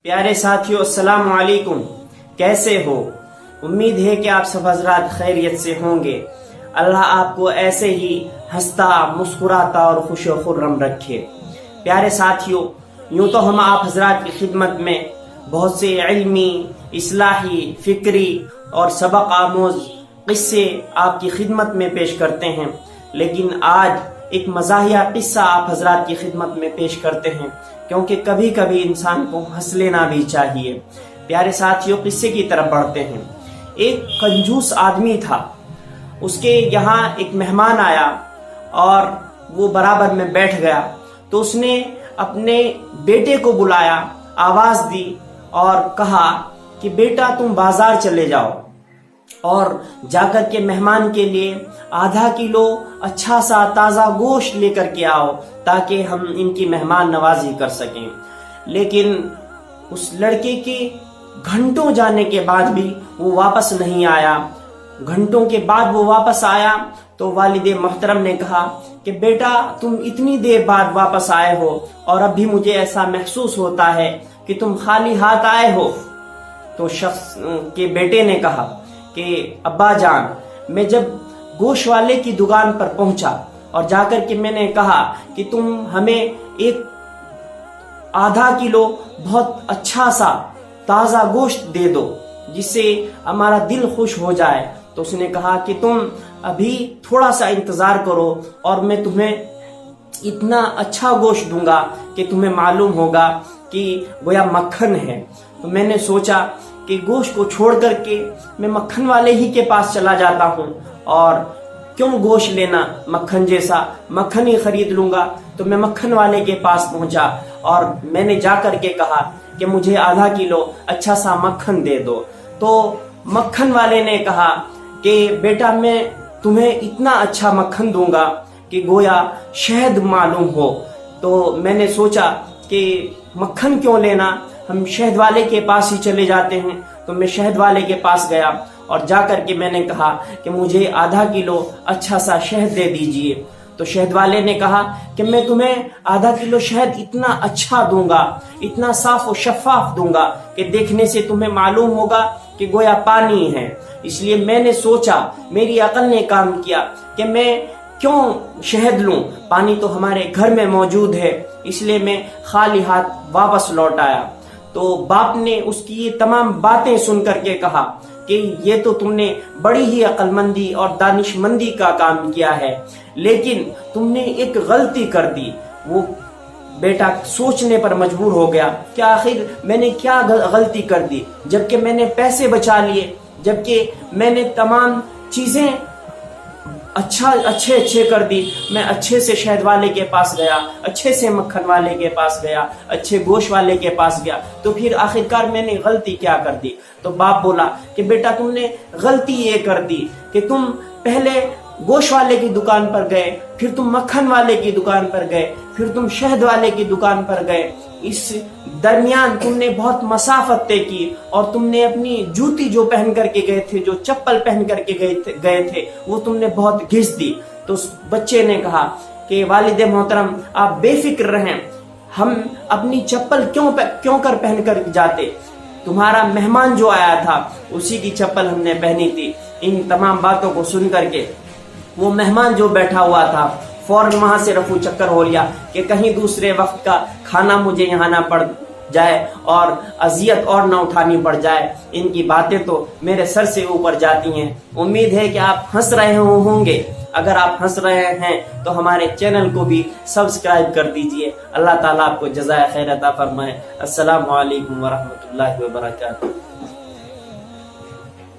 प्यारे साथियों, अस्सलाम वालेकुम। कैसे हो? उम्मीद है कि आप सब हजरात खैरियत से होंगे। अल्लाह आपको ऐसे ही हंसता, मुस्कुराता और खुश खुर्रम रखे। प्यारे साथियों, यूं तो हम आप हजरात की खिदमत में बहुत से इल्मी, इस्लाही, फिक्री और सबक आमोज किस्से आपकी खिदमत में पेश करते हैं, लेकिन आज एक मज़ाहिया किस्सा आप हजरात की खिदमत में पेश करते हैं, क्योंकि कभी कभी इंसान को हंस लेना भी चाहिए। प्यारे साथियों, किस्से की तरफ बढ़ते हैं। एक कंजूस आदमी था, उसके यहाँ एक मेहमान आया और वो बराबर में बैठ गया। तो उसने अपने बेटे को बुलाया, आवाज दी और कहा कि बेटा तुम बाजार चले जाओ और जाकर के मेहमान के लिए आधा किलो अच्छा सा ताज़ा गोश्त लेकर के आओ, ताकि हम इनकी मेहमान नवाजी कर सकें। लेकिन उस लड़के के घंटों जाने के बाद भी वो वापस नहीं आया। घंटों के बाद वो वापस आया तो वालिद मोहतरम ने कहा कि बेटा तुम इतनी देर बाद वापस आए हो और अब भी मुझे ऐसा महसूस होता है कि तुम खाली हाथ आए हो। तो शख्स के बेटे ने कहा कि अब्बा जान, मैं जब गोश्त वाले की दुकान पर पहुंचा और जाकर के मैंने कहा कि तुम हमें एक आधा किलो बहुत अच्छा सा ताज़ा गोश्त दे दो जिससे हमारा दिल खुश हो जाए, तो उसने कहा कि तुम अभी थोड़ा सा इंतजार करो और मैं तुम्हें इतना अच्छा गोश्त दूंगा कि तुम्हें मालूम होगा कि गोया मक्खन है। तो मैंने सोचा कि गोश्त को छोड़ करके मैं मक्खन वाले ही के पास चला जाता हूँ और क्यों गोश्त लेना, मक्खन जैसा मक्खन ही खरीद लूंगा। तो मैं मक्खन वाले के पास पहुंचा और मैंने जा करके कहा कि मुझे आधा किलो अच्छा सा मक्खन दे दो। तो मक्खन वाले ने कहा कि बेटा मैं तुम्हें इतना अच्छा मक्खन दूंगा कि गोया शहद मालूम हो। तो मैंने सोचा कि मक्खन क्यों लेना, हम शहद वाले के पास ही चले जाते हैं। तो मैं शहद वाले के पास गया और जाकर के मैंने कहा कि मुझे आधा किलो अच्छा सा शहद दे दीजिए। तो शहद वाले ने कहा कि मैं तुम्हें आधा किलो शहद इतना अच्छा दूंगा, इतना साफ और शफाफ दूंगा कि देखने से तुम्हें मालूम होगा कि गोया पानी है। इसलिए मैंने सोचा, मेरी अकल ने काम किया कि मैं क्यों शहद लूं, पानी तो हमारे घर में मौजूद है। इसलिए मैं खाली हाथ वापस लौट आया। तो बाप ने उसकी ये तमाम बातें सुन करके कहा कि ये तो तुमने बड़ी ही अक्लमंदी और दानिशमंदी का काम किया है, लेकिन तुमने एक गलती कर दी। वो बेटा सोचने पर मजबूर हो गया कि आखिर मैंने क्या गलती कर दी, जबकि मैंने पैसे बचा लिए, जबकि मैंने तमाम चीजें अच्छे कर दी। मैं अच्छे से शहद वाले के पास गया, अच्छे से मक्खन वाले के पास गया, अच्छे गोश्त वाले के पास गया, तो फिर आखिरकार मैंने गलती क्या कर दी? तो बाप बोला कि बेटा तुमने गलती ये कर दी कि तुम पहले गोश्त वाले की दुकान पर गए, फिर तुम मक्खन वाले की दुकान पर गए, फिर तुम शहद वाले की दुकान पर गए। इस दरमियान तुमने बहुत मसाफत तय की और तुमने अपनी जूती जो पहन करके गए थे, जो चप्पल पहन करके गए थे, वो तुमने बहुत घिस दी। तो उस बच्चे ने कहा कि वालिद मोहतरम आप बेफिक्र रहें, हम अपनी चप्पल क्यों कर पहन कर जाते, तुम्हारा मेहमान जो आया था उसी की चप्पल हमने पहनी थी। इन तमाम बातों को सुन करके वो मेहमान जो बैठा हुआ था फौरन वहां से रफू चक्कर हो लिया कि कहीं दूसरे वक्त का खाना मुझे यहाँ ना पड़ जाए और अजियत और ना उठानी पड़ जाए। इनकी बातें तो मेरे सर से ऊपर जाती हैं। उम्मीद है कि आप हंस रहे होंगे। अगर आप हंस रहे हैं तो हमारे चैनल को भी सब्सक्राइब कर दीजिए। अल्लाह ताला आपको जज़ाए खैर अता फरमाए। अस्सलामु अलैकुम व रहमतुल्लाहि व बरकातहू।